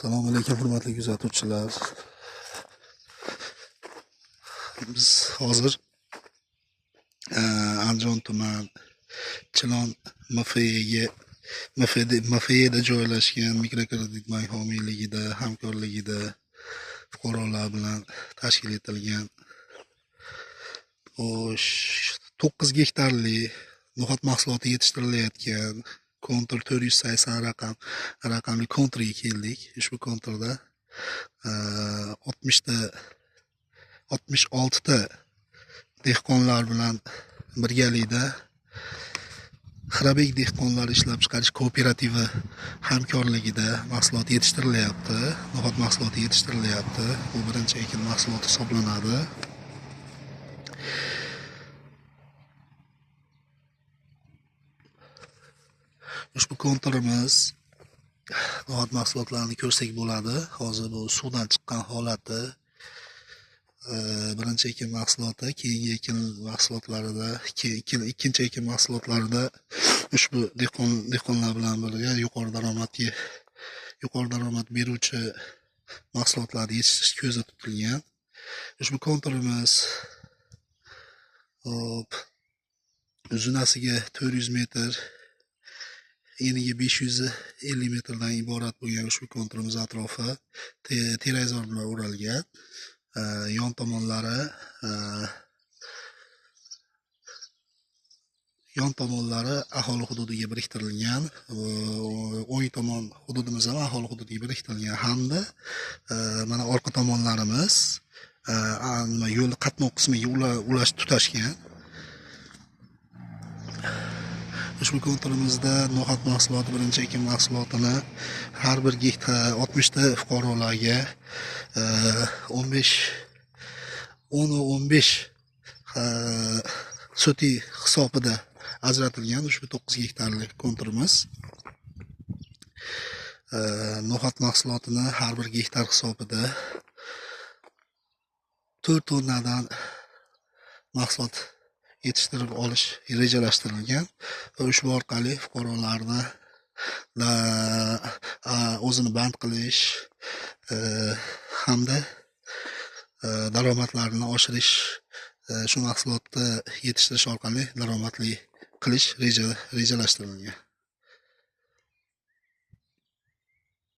Assalomu alaykum hurmatli kuzatuvchilar. Biz hozir Andijon tuman Chilon MFEda joylashgan mikrokredit bank homiyligida, hamkorligida fuqarolar bilan tashkil etilgan 9 gektarli no'xat mahsuloti yetishtirilayotgan kontur 480 raqamli konturga keldik. Ushbu konturda 66 ta dehqonlar bilan birgalikda Xirabek dehqonlar ishlab chiqarish kooperativi hamkorligida mahsulot yetishtirilyapti. No'xat mahsuloti yetishtirilyapti. Bu birinchi ekin mahsuloti hisoblanadi. Ushbu konturimiz no'xat mahsulotlarini ko'rsak bo'ladi. Hozir bu suvdan chiqqan holati. Birinchi ekin mahsuloti, keyingi ekin mahsulotlarida, ikkinchi ekin mahsulotlarida ushbu dehqonlar bilan birga yuqori daromad beruvchi mahsulotlarni yetishtirish ko'zda tutilgan. Ushbu konturimiz uzunasiga 400 metr, eniga 550 metrdan iborat bo'lgan ushbu konturimiz atrofi terazor bilan o'ralgan. Yon tomonlari aholi hududiga biriktirilgan. O'ng tomon hududimiz ham aholi hududiga biriktirilgan hamda mana orqa tomonlarimiz yo'l qatnov qismiga tutashgan. Ushbu konturimizda no'xat mahsuloti birinchi ekin mahsulotini har bir gektar 60 ta fuqarolarga 10 va 15 soti hisobida ajratilgan. Ushbu 9 gektarlik konturimiz no'xat mahsulotini har bir gektar hisobida 4 tonnadan mahsulot yetishtirib olish rejalashtirilgan va ushbu orqali fuqarolarni o'zini band qilish hamda daromadlarini oshirish, shu mahsulotni yetishtirish orqali daromadli qilish rejalashtirilgan.